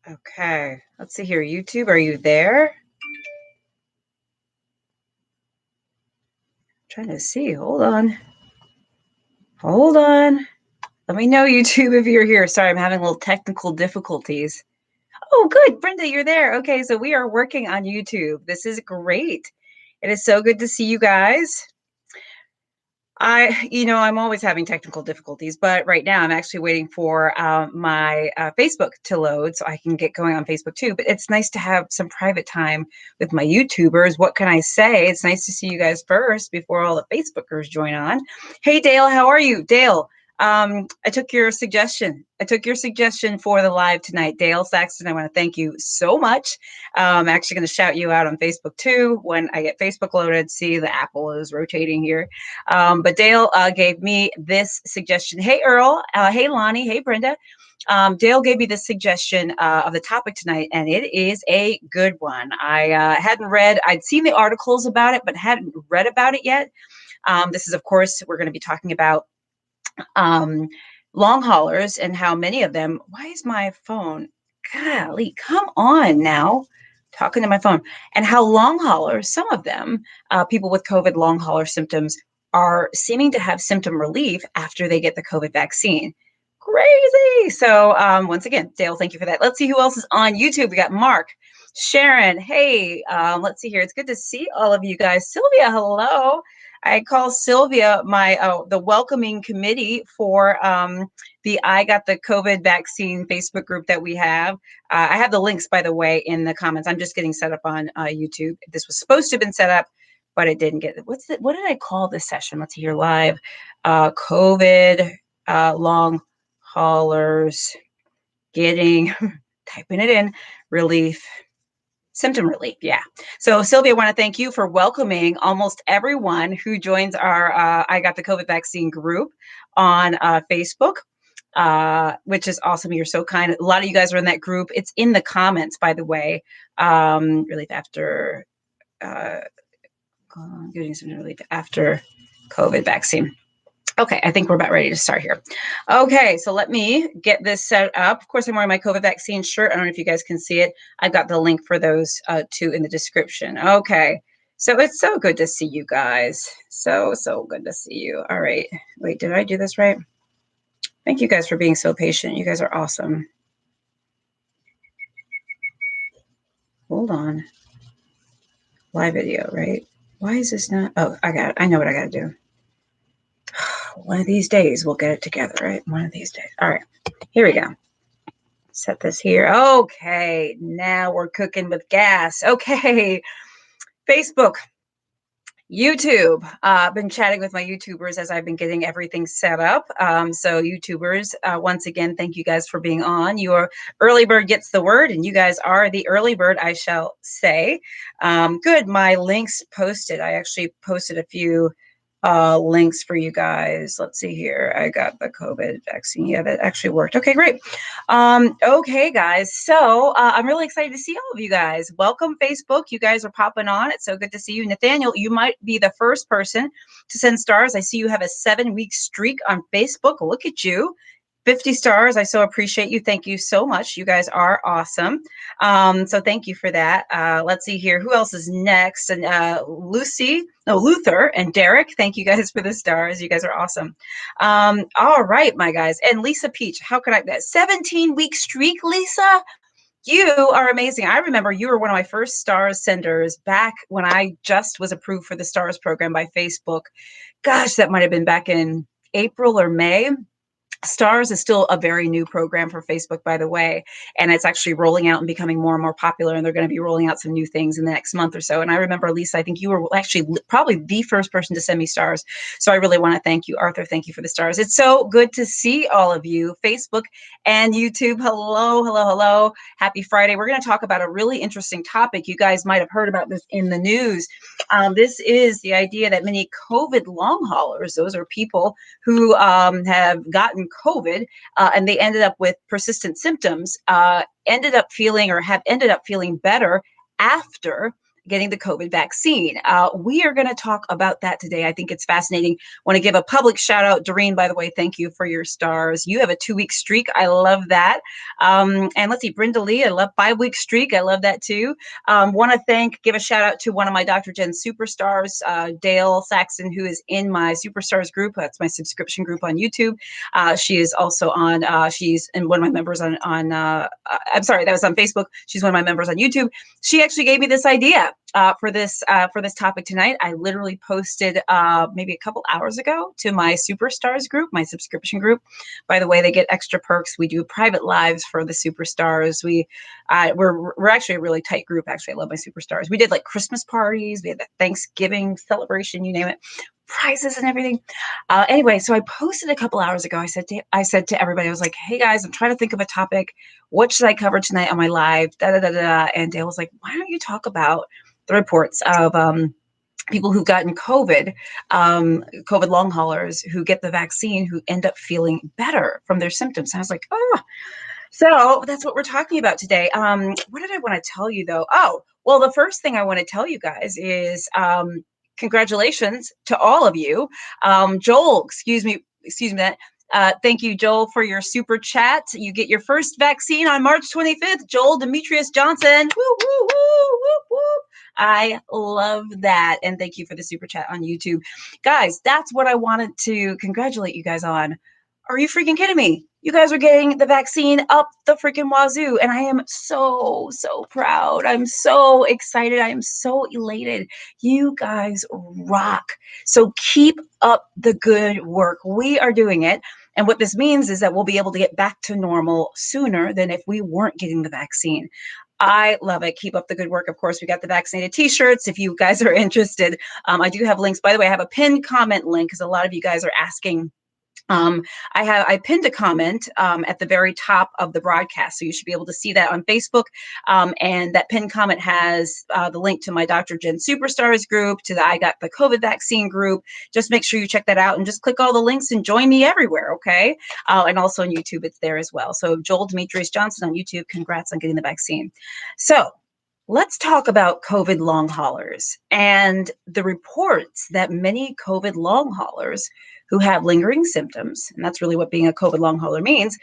Okay, let's see here. YouTube, are you there? Trying to see. Hold on. Hold on. Let me know, YouTube, if you're here. Sorry, I'm having a little technical difficulties. Oh, good. Brenda, you're there. Okay, so we are working on YouTube. This is great. It is so good to see you guys. I'm always having technical difficulties, but right now I'm actually waiting for my Facebook to load so I can get going on Facebook too. But it's nice to have some private time with my YouTubers. What can I say? It's nice to see you guys first before all the Facebookers join on. Hey, Dale, how are you? Dale, I took your suggestion. I took your suggestion for the live tonight. Dale Saxton, I want to thank you so much. I'm actually going to shout you out on Facebook too when I get Facebook loaded. See, the Apple is rotating here. But Dale gave me this suggestion. Hey, Earl. Hey, Lonnie. Hey, Brenda. Dale gave me this suggestion of the topic tonight, and it is a good one. I hadn't read, I'd seen the articles about it, but hadn't read about it yet. This is, of course, we're going to be talking about long haulers and how many of them, why is my phone, golly, come on now, talking to my phone, and how long haulers, some of them, people with COVID long hauler symptoms, are seeming to have symptom relief after they get the COVID vaccine. Crazy. So once again, Dale, thank you for that. Let's see who else is on YouTube. We got Mark, Sharon. Hey, let's see here. It's good to see all of you guys. Sylvia, hello. I call Sylvia the welcoming committee for the I Got the COVID Vaccine Facebook group that we have. I have the links, by the way, in the comments. I'm just getting set up on YouTube. This was supposed to have been set up, but it didn't get. What did I call this session? Let's see here live. COVID long haulers getting typing it in relief. Symptom relief, yeah. So Sylvia, I want to thank you for welcoming almost everyone who joins our I Got the COVID Vaccine group on Facebook, which is awesome. You're so kind. A lot of you guys are in that group. It's in the comments, by the way. Relief after getting symptom relief after COVID vaccine. Okay, I think we're about ready to start here. Okay, so let me get this set up. Of course, I'm wearing my COVID vaccine shirt. I don't know if you guys can see it. I've got the link for those two in the description. Okay, so it's so good to see you guys. So good to see you. All right, wait, did I do this right? Thank you guys for being so patient. You guys are awesome. Hold on. Live video, right? Why is this not? Oh, I got it. I know what I got to do. One of these days we'll get it together, right? One of these days. All right, here we go. Set this here. Okay, now we're cooking with gas. Okay, Facebook, YouTube. I've been chatting with my YouTubers as I've been getting everything set up. So YouTubers, once again, thank you guys for being on. Your early bird gets the word, and you guys are the early bird, I shall say. Good, my links posted. I actually posted a few links for you guys. Let's see here. I got the COVID vaccine. Yeah, that actually worked. Okay, great. Okay, guys. So I'm really excited to see all of you guys. Welcome, Facebook. You guys are popping on. It's so good to see you. Nathaniel, you might be the first person to send stars. I see you have a 7-week streak on Facebook. Look at you. 50 stars. I so appreciate you. Thank you so much. You guys are awesome. So thank you for that. Let's see here. Who else is next? And Luther and Derek. Thank you guys for the stars. You guys are awesome. All right, my guys. And Lisa Peach, how could I, that 17-week streak, Lisa? You are amazing. I remember you were one of my first stars senders back when I just was approved for the stars program by Facebook. Gosh, that might have been back in April or May. Stars is still a very new program for Facebook, by the way, and it's actually rolling out and becoming more and more popular, and they're going to be rolling out some new things in the next month or so. And I remember, Lisa, I think you were actually probably the first person to send me stars. So I really want to thank you. Arthur, thank you for the stars. It's so good to see all of you, Facebook and YouTube. Hello, hello, hello. Happy Friday. We're going to talk about a really interesting topic. You guys might have heard about this in the news. This is the idea that many COVID long haulers, those are people who have gotten COVID and they ended up with persistent symptoms, ended up feeling better after getting the COVID vaccine. We are going to talk about that today. I think it's fascinating. Want to give a public shout out. Doreen, by the way, thank you for your stars. You have a 2-week streak. I love that. And let's see, Brenda Lee, I love 5-week streak. I love that too. Want to give a shout out to one of my Dr. Jen superstars, Dale Saxon, who is in my superstars group. That's my subscription group on YouTube. She is also on, she's in one of my members on I'm sorry, that was on Facebook. She's one of my members on YouTube. She actually gave me this idea for this topic tonight. I literally posted maybe a couple hours ago to my superstars group, my subscription group. By the way, they get extra perks. We do private lives for the superstars. We're actually a really tight group. Actually, I love my superstars. We did like Christmas parties. We had the Thanksgiving celebration, you name it, prizes and everything. Anyway, so I posted a couple hours ago. I said to everybody, I was like, hey guys, I'm trying to think of a topic. What should I cover tonight on my live? Da, da, da, da. And Dale was like, why don't you talk about the reports of people who've gotten COVID, COVID long haulers who get the vaccine, who end up feeling better from their symptoms. And I was like, oh, so that's what we're talking about today. What did I want to tell you though? Oh, well, the first thing I want to tell you guys is congratulations to all of you. Joel, excuse me that. Thank you, Joel, for your super chat. You get your first vaccine on March 25th. Joel Demetrius Johnson. Woo, woo, woo, woo, woo. I love that. And thank you for the super chat on YouTube. Guys, that's what I wanted to congratulate you guys on. Are you freaking kidding me? You guys are getting the vaccine up the freaking wazoo. And I am so, so proud. I'm so excited. I am so elated. You guys rock. So keep up the good work. We are doing it. And what this means is that we'll be able to get back to normal sooner than if we weren't getting the vaccine. I love it. Keep up the good work. Of course, we got the vaccinated t-shirts. If you guys are interested, I do have links. By the way, I have a pinned comment link because a lot of you guys are asking. I pinned a comment at the very top of the broadcast, so you should be able to see that on Facebook. And that pinned comment has the link to my Dr. Jen Superstars group, to the I Got the COVID Vaccine group. Just make sure you check that out and just click all the links and join me everywhere, okay? And also on YouTube, it's there as well. So Joel Demetrius Johnson on YouTube, congrats on getting the vaccine. So let's talk about COVID long haulers and the reports that many COVID long haulers who have lingering symptoms, and that's really what being a COVID long hauler means,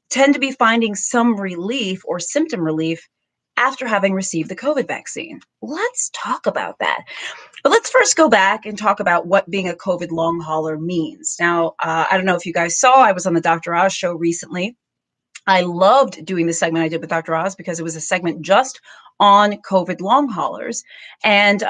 tend to be finding some relief or symptom relief after having received the COVID vaccine. Let's talk about that. But let's first go back and talk about what being a COVID long hauler means. Now, I don't know if you guys saw, I was on the Dr. Oz show recently. I loved doing the segment I did with Dr. Oz because it was a segment just on COVID long haulers and,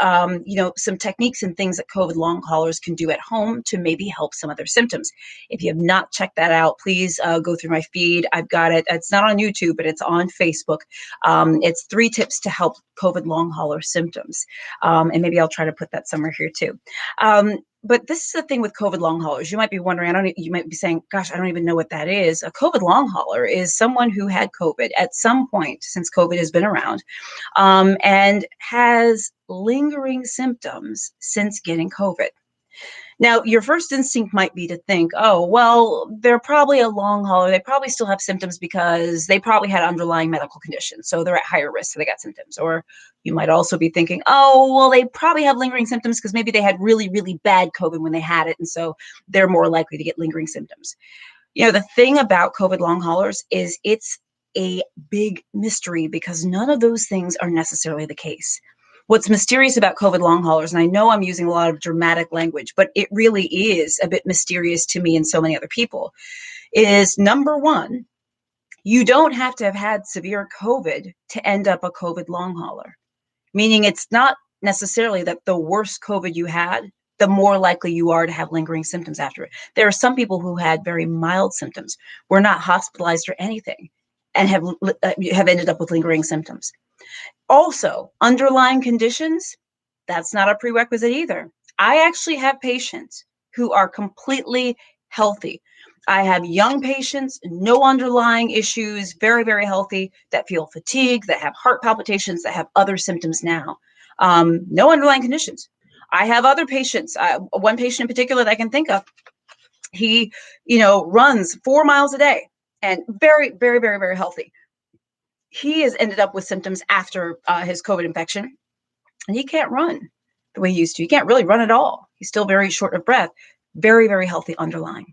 some techniques and things that COVID long haulers can do at home to maybe help some of their symptoms. If you have not checked that out, please go through my feed. I've got it. It's not on YouTube, but it's on Facebook. It's 3 tips to help COVID long hauler symptoms. And maybe I'll try to put that somewhere here too. But this is the thing with COVID long haulers. You might be wondering, you might be saying, gosh, I don't even know what that is. A COVID long hauler is someone who had COVID at some point since COVID has been around, and has lingering symptoms since getting COVID. Now, your first instinct might be to think, oh, well, they're probably a long hauler. They probably still have symptoms because they probably had underlying medical conditions. So they're at higher risk, so they got symptoms. Or you might also be thinking, oh, well, they probably have lingering symptoms because maybe they had really, really bad COVID when they had it. And so they're more likely to get lingering symptoms. The thing about COVID long haulers is it's a big mystery because none of those things are necessarily the case. What's mysterious about COVID long haulers, and I know I'm using a lot of dramatic language, but it really is a bit mysterious to me and so many other people, is number one, you don't have to have had severe COVID to end up a COVID long hauler. Meaning it's not necessarily that the worse COVID you had, the more likely you are to have lingering symptoms after it. There are some people who had very mild symptoms, were not hospitalized or anything, and have ended up with lingering symptoms. Also, underlying conditions, that's not a prerequisite either. I actually have patients who are completely healthy. I have young patients, no underlying issues, very, very healthy, that feel fatigue, that have heart palpitations, that have other symptoms now. No underlying conditions. I have other patients, one patient in particular that I can think of, he, runs 4 miles a day and very, very, very, very healthy. He has ended up with symptoms after his COVID infection. and he can't run the way he used to. He can't really run at all. He's still very short of breath, very, very healthy underlying.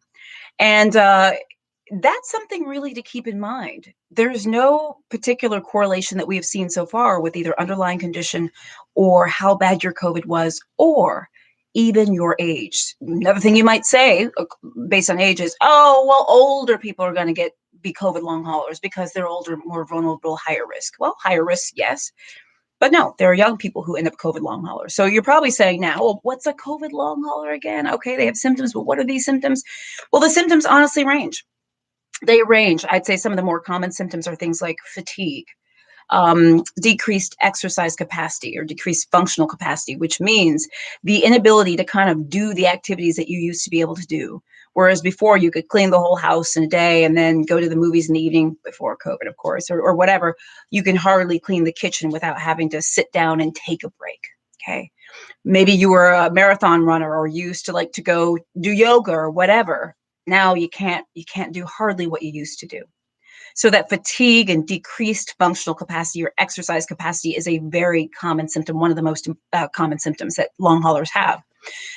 And that's something really to keep in mind. There's no particular correlation that we have seen so far with either underlying condition or how bad your COVID was, or even your age. Another thing you might say based on age is, oh, well, older people are going to be COVID long haulers because they're older, more vulnerable, higher risk. Well, higher risk, yes. But no, there are young people who end up COVID long haulers. So you're probably saying now, well, what's a COVID long hauler again? Okay, they have symptoms, but what are these symptoms? Well, the symptoms honestly range. They range. I'd say some of the more common symptoms are things like fatigue, decreased exercise capacity or decreased functional capacity, which means the inability to kind of do the activities that you used to be able to do. Whereas before you could clean the whole house in a day and then go to the movies in the evening, before COVID, of course, or whatever, you can hardly clean the kitchen without having to sit down and take a break. Okay. Maybe you were a marathon runner or used to like to go do yoga or whatever. Now you can't do hardly what you used to do. So that fatigue and decreased functional capacity or exercise capacity is a very common symptom, one of the most common symptoms that long haulers have.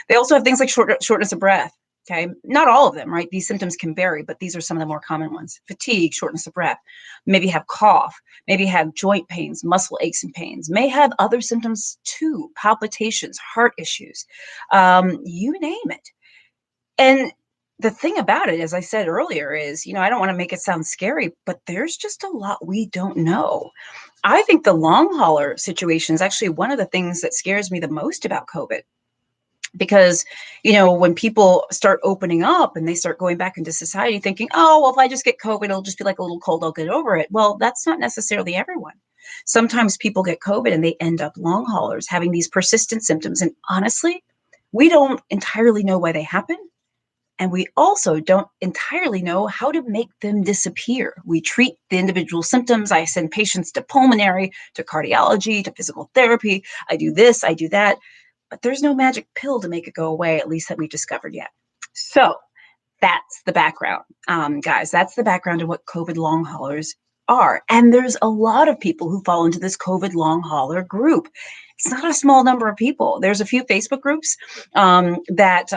They also have things like shortness of breath. Okay, not all of them, right? These symptoms can vary, but these are some of the more common ones. Fatigue, shortness of breath, maybe have cough, maybe have joint pains, muscle aches and pains, may have other symptoms too, palpitations, heart issues, you name it. And the thing about it, as I said earlier, is, I don't want to make it sound scary, but there's just a lot we don't know. I think the long hauler situation is actually one of the things that scares me the most about COVID. Because, when people start opening up and they start going back into society thinking, oh, well, if I just get COVID, it'll just be like a little cold, I'll get over it. Well, that's not necessarily everyone. Sometimes people get COVID and they end up long haulers having these persistent symptoms. And honestly, we don't entirely know why they happen. And we also don't entirely know how to make them disappear. We treat the individual symptoms. I send patients to pulmonary, to cardiology, to physical therapy. I do this, I do that. But there's no magic pill to make it go away, at least that we've discovered yet. So that's the background, guys. That's the background of what COVID long haulers are. And there's a lot of people who fall into this COVID long hauler group. It's not a small number of people. There's a few Facebook groups that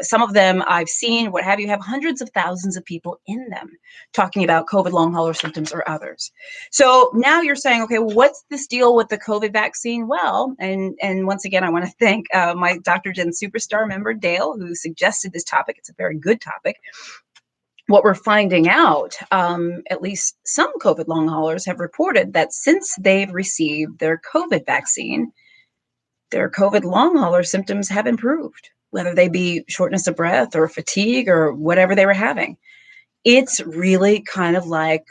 some of them I've seen, what have you, have hundreds of thousands of people in them talking about COVID long hauler symptoms or others. So now you're saying, okay, well, what's this deal with the COVID vaccine? Well, and once again, I want to thank my Dr. Jen Superstar member, Dale, who suggested this topic. It's a very good topic. What we're finding out, at least some COVID long haulers have reported that since they've received their COVID vaccine, their COVID long hauler symptoms have improved, whether they be shortness of breath or fatigue or whatever they were having. It's really kind of like,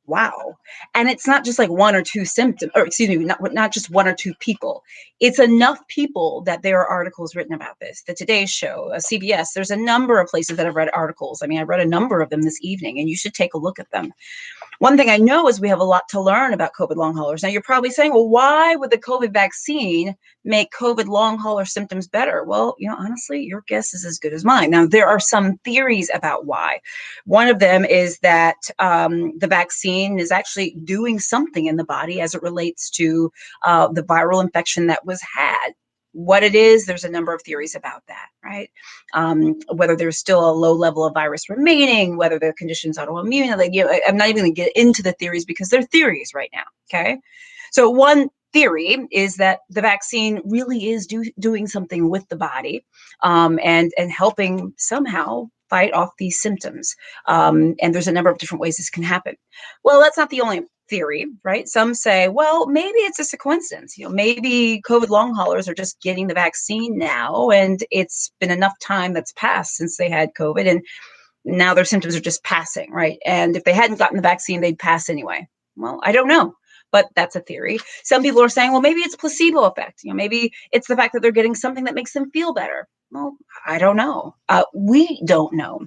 wow. And it's not just like one or two symptoms, or excuse me, not just one or two people. It's enough people that there are articles written about this. The Today Show, CBS, there's a number of places that I've read articles. I mean, I read a number of them this evening, and you should take a look at them. One thing I know is we have a lot to learn about COVID long haulers. Now, you're probably saying, well, why would the COVID vaccine make COVID long hauler symptoms better? Well, honestly, your guess is as good as mine. Now, there are some theories about why. One of them is that the vaccine is actually doing something in the body as it relates to the viral infection that was had. What it is, there's a number of theories about that, right? Whether there's still a low level of virus remaining, whether the condition's autoimmune. I'm not even going to get into the theories because they're theories right now, okay? So one theory is that the vaccine really is doing something with the body and helping somehow fight off these symptoms. And there's a number of different ways this can happen. Well, that's not the only theory, right? Some say, well, maybe it's just a coincidence. Maybe COVID long haulers are just getting the vaccine now, and it's been enough time that's passed since they had COVID, and now their symptoms are just passing, right? And if they hadn't gotten the vaccine, they'd pass anyway. Well, I don't know, but that's a theory. Some people are saying, well, maybe it's placebo effect. Maybe it's the fact that they're getting something that makes them feel better. Well, I don't know. We don't know,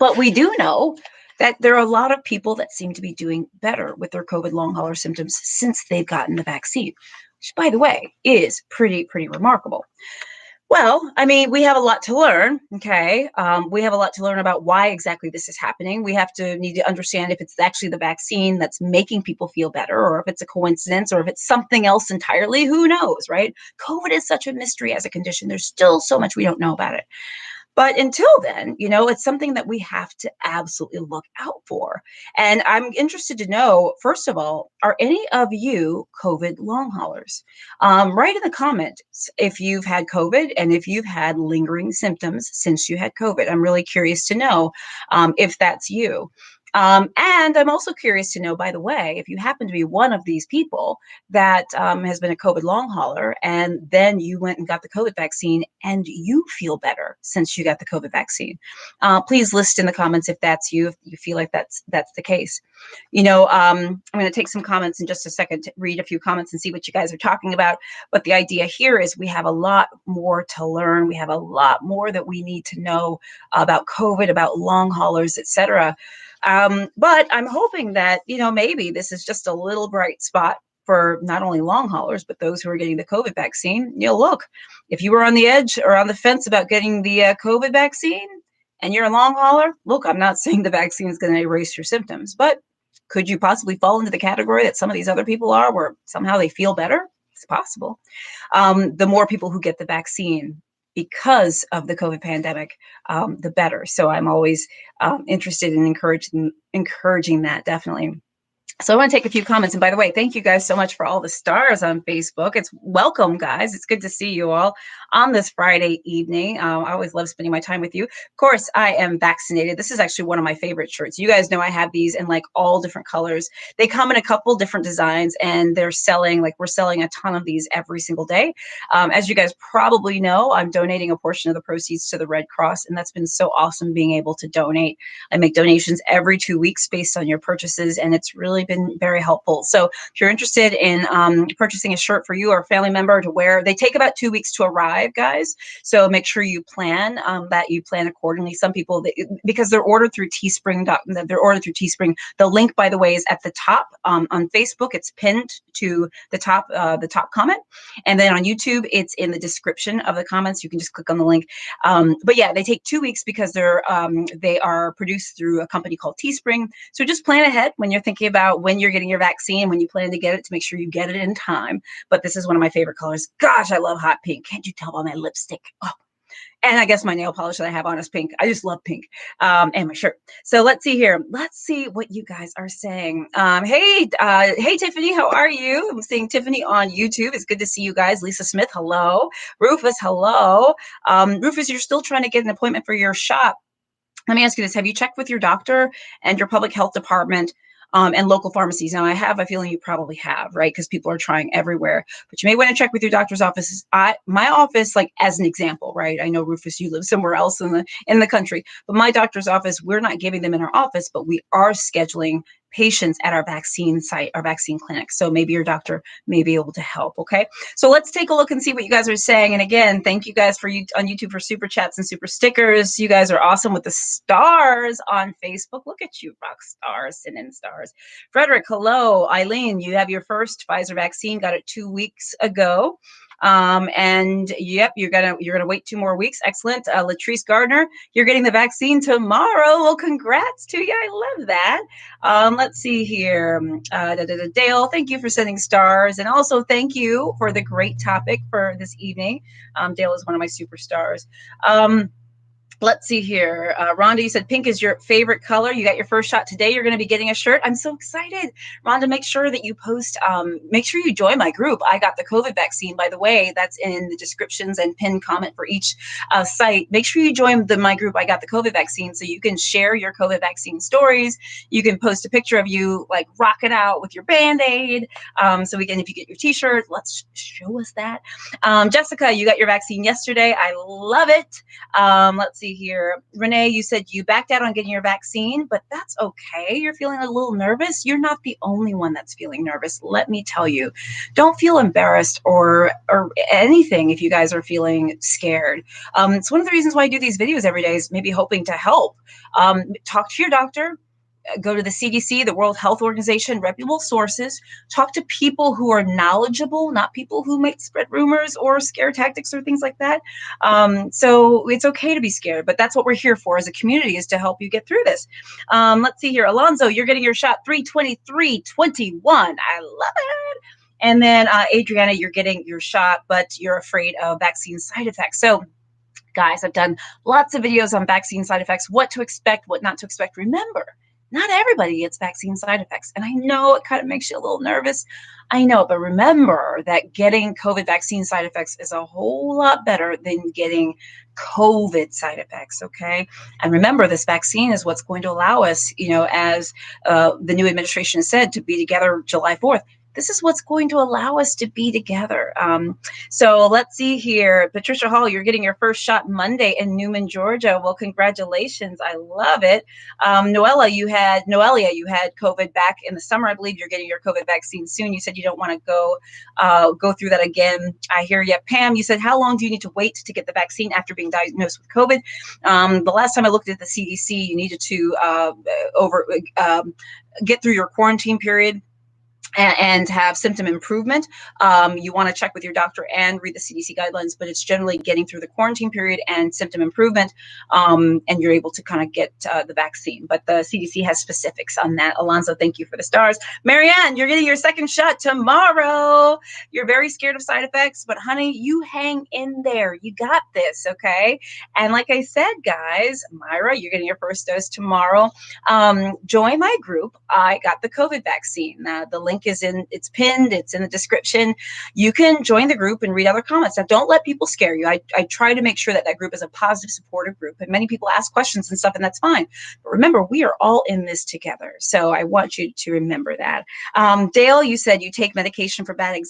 but we do know that there are a lot of people that seem to be doing better with their COVID long hauler symptoms since they've gotten the vaccine, which, by the way, is pretty remarkable. Well, I mean, we have a lot to learn. Okay. We have a lot to learn about why exactly this is happening. We have to need to understand if it's actually the vaccine that's making people feel better, or if it's a coincidence, or if it's something else entirely. Who knows, right? COVID is such a mystery as a condition. There's still so much we don't know about it. But until then, it's something that we have to absolutely look out for. And I'm interested to know, first of all, are any of you COVID long haulers? Write in the comments if you've had COVID and if you've had lingering symptoms since you had COVID. I'm really curious to know if that's you. And I'm also curious to know, by the way, if you happen to be one of these people that has been a COVID long hauler, and then you went and got the COVID vaccine and you feel better since you got the COVID vaccine. Please list in the comments if that's you, if you feel like that's the case. I'm going to take some comments in just a second to read a few comments and see what you guys are talking about. But the idea here is we have a lot more to learn. We have a lot more that we need to know about COVID, about long haulers, etc. But I'm hoping that, maybe this is just a little bright spot for not only long haulers, but those who are getting the COVID vaccine. Look, if you were on the edge or on the fence about getting the COVID vaccine and you're a long hauler, look, I'm not saying the vaccine is going to erase your symptoms, but could you possibly fall into the category that some of these other people are, where somehow they feel better? It's possible. The more people who get the vaccine because of the COVID pandemic, the better. So I'm always interested in encouraging that, definitely. So I want to take a few comments. And by the way, thank you guys so much for all the stars on Facebook. It's welcome, guys. It's good to see you all on this Friday evening. I always love spending my time with you. Of course, I am vaccinated. This is actually one of my favorite shirts. You guys know I have these in like all different colors. They come in a couple different designs, and we're selling a ton of these every single day. As you guys probably know, I'm donating a portion of the proceeds to the Red Cross, and that's been so awesome being able to donate. I make donations every 2 weeks based on your purchases, and it's really been very helpful. So if you're interested in purchasing a shirt for you or a family member to wear, they take about 2 weeks to arrive, guys. So make sure you plan accordingly. Some people, because they're ordered through Teespring, The link, by the way, is at the top on Facebook. It's pinned to the top comment, and then on YouTube, it's in the description of the comments. You can just click on the link. But yeah, they take 2 weeks because they are produced through a company called Teespring. So just plan ahead when you're thinking about when you're getting your vaccine, when you plan to get it, to make sure you get it in time. But this is one of my favorite colors. Gosh, I love hot pink. Can't you tell by my lipstick? Oh, and I guess my nail polish that I have on is pink. I just love pink, and my shirt. So let's see here. Let's see what you guys are saying. Hey, Tiffany, how are you? I'm seeing Tiffany on YouTube. It's good to see you guys. Lisa Smith, hello. Rufus, hello. Rufus, you're still trying to get an appointment for your shot. Let me ask you this. Have you checked with your doctor and your public health department and local pharmacies? Now, I have a feeling you probably have, right? Because people are trying everywhere. But you may want to check with your doctor's office. My office, like as an example, right? I know, Rufus, you live somewhere else in the country. But my doctor's office, we're not giving them in our office, but we are scheduling patients at our vaccine site, our vaccine clinic. So maybe your doctor may be able to help. Okay. So let's take a look and see what you guys are saying. And again, thank you guys on YouTube for super chats and super stickers. You guys are awesome with the stars on Facebook. Look at you, rock stars, sending stars. Frederick, hello. Eileen, you have your first Pfizer vaccine, got it 2 weeks ago. And yep, you're gonna wait 2 more weeks. Excellent. Latrice Gardner, you're getting the vaccine tomorrow. Well, congrats to you. I love that. Let's see here. Dale, thank you for sending stars, and also thank you for the great topic for this evening. Dale is one of my superstars. Let's see here. Rhonda, you said pink is your favorite color. You got your first shot today. You're going to be getting a shirt. I'm so excited. Rhonda, make sure that you post, make sure you join my group. I got the COVID vaccine, by the way. That's in the descriptions and pinned comment for each site. Make sure you join my group. I got the COVID vaccine, so you can share your COVID vaccine stories. You can post a picture of you like rocking out with your Band-Aid. So again, if you get your t-shirt, let's show us that. Jessica, you got your vaccine yesterday. I love it. Let's see here. Renee, you said you backed out on getting your vaccine, but that's okay. You're feeling a little nervous. You're not the only one that's feeling nervous. Let me tell you, don't feel embarrassed or anything if you guys are feeling scared. It's one of the reasons why I do these videos every day, is maybe hoping to help. Talk to your doctor. go to the CDC, the World Health Organization, reputable sources. Talk to people who are knowledgeable, not people who might spread rumors or scare tactics or things like that. So it's okay to be scared, but that's what we're here for as a community, is to help you get through this. Let's see here. Alonzo, you're getting your shot 3/23/21. I love it. And then Adriana, you're getting your shot, but you're afraid of vaccine side effects. So guys, I've done lots of videos on vaccine side effects, what to expect, what not to expect. Remember, not everybody gets vaccine side effects. And I know it kind of makes you a little nervous. I know, but remember that getting COVID vaccine side effects is a whole lot better than getting COVID side effects, okay? And remember, this vaccine is what's going to allow us, as the new administration has said, to be together July 4th. This is what's going to allow us to be together. So let's see here. Patricia Hall, you're getting your first shot Monday in Newman, Georgia. Well, congratulations. I love it. Noelia, you had COVID back in the summer. I believe you're getting your COVID vaccine soon. You said you don't want to go through that again. I hear you. Pam, you said, how long do you need to wait to get the vaccine after being diagnosed with COVID? The last time I looked at the CDC, you needed to get through your quarantine period and have symptom improvement. You want to check with your doctor and read the CDC guidelines, but it's generally getting through the quarantine period and symptom improvement, and you're able to kind of get the vaccine. But the CDC has specifics on that. Alonzo, thank you for the stars. Marianne, you're getting your second shot tomorrow. You're very scared of side effects, but honey, you hang in there. You got this, okay? And like I said, guys, Myra, you're getting your first dose tomorrow. Join my group. I got the COVID vaccine. The link it's pinned, it's in the description. You can join the group and read other comments. Now, don't let people scare you. I try to make sure that group is a positive, supportive group. And many people ask questions and stuff, and that's fine. But remember, we are all in this together. So I want you to remember that. Dale, you said you take medication for bad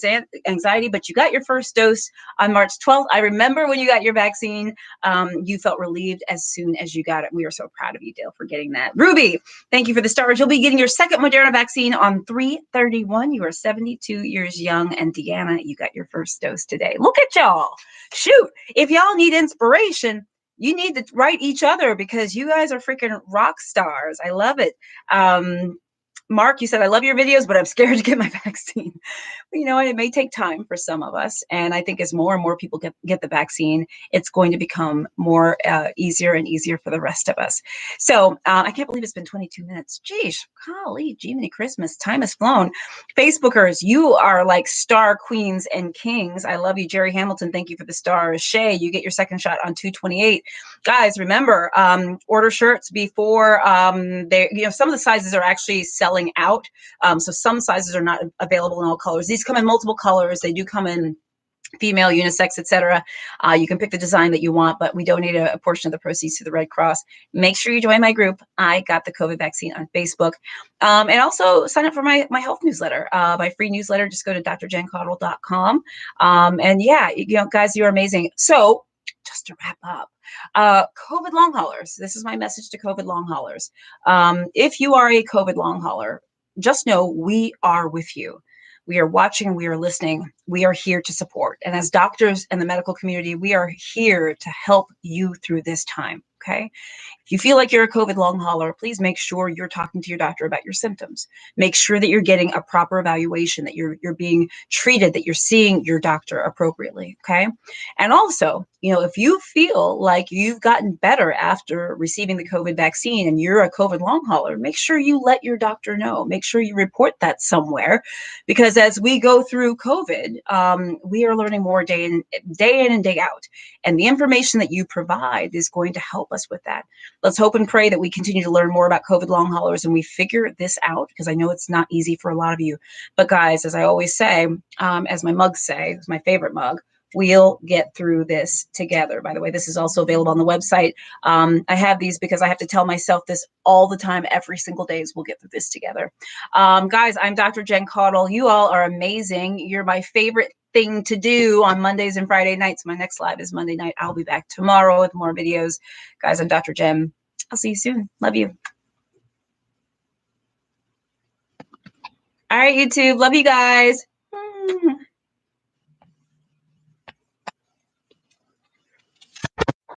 anxiety, but you got your first dose on March 12th. I remember when you got your vaccine, you felt relieved as soon as you got it. We are so proud of you, Dale, for getting that. Ruby, thank you for the stars. You'll be getting your second Moderna vaccine on 3/31. You are 72 years young. And Deanna, you got your first dose today. Look at y'all. Shoot. If y'all need inspiration, you need to write each other, because you guys are freaking rock stars. I love it. Mark, you said, I love your videos, but I'm scared to get my vaccine. But you know what? It may take time for some of us. And I think as more and more people get the vaccine, it's going to become more easier and easier for the rest of us. So I can't believe it's been 22 minutes. Jeez, golly, Jiminy Christmas. Time has flown. Facebookers, you are like star queens and kings. I love you. Jerry Hamilton, thank you for the stars. Shay, you get your second shot on 2/28. Guys, remember, order shirts before some of the sizes are actually selling out. So some sizes are not available in all colors. These come in multiple colors. They do come in female, unisex, etc. You can pick the design that you want, but we donate a portion of the proceeds to the Red Cross. Make sure you join my group. I got the COVID vaccine on Facebook. And also sign up for my health newsletter, my free newsletter. Just go to drjencaudle.com. And yeah, guys, you're amazing. So just to wrap up, COVID long haulers. This is my message to COVID long haulers. If you are a COVID long hauler, just know we are with you. We are watching, we are listening, we are here to support. And as doctors and the medical community, we are here to help you through this time, okay? If you feel like you're a COVID long hauler, please make sure you're talking to your doctor about your symptoms. Make sure that you're getting a proper evaluation, that you're being treated, that you're seeing your doctor appropriately, okay? And also, if you feel like you've gotten better after receiving the COVID vaccine and you're a COVID long hauler, make sure you let your doctor know. Make sure you report that somewhere, because as we go through COVID, we are learning more day in and day out. And the information that you provide is going to help us with that. Let's hope and pray that we continue to learn more about COVID long haulers and we figure this out, because I know it's not easy for a lot of you. But guys, as I always say, as my mugs say, it's my favorite mug, we'll get through this together. By the way, this is also available on the website. I have these because I have to tell myself this all the time, every single day, is we'll get through this together. Guys, I'm Dr. Jen Caudle. You all are amazing. You're my favorite thing to do on Mondays and Friday nights. My next live is Monday night. I'll be back tomorrow with more videos. Guys, I'm Dr. Jen. I'll see you soon. Love you. All right, YouTube. Love you guys.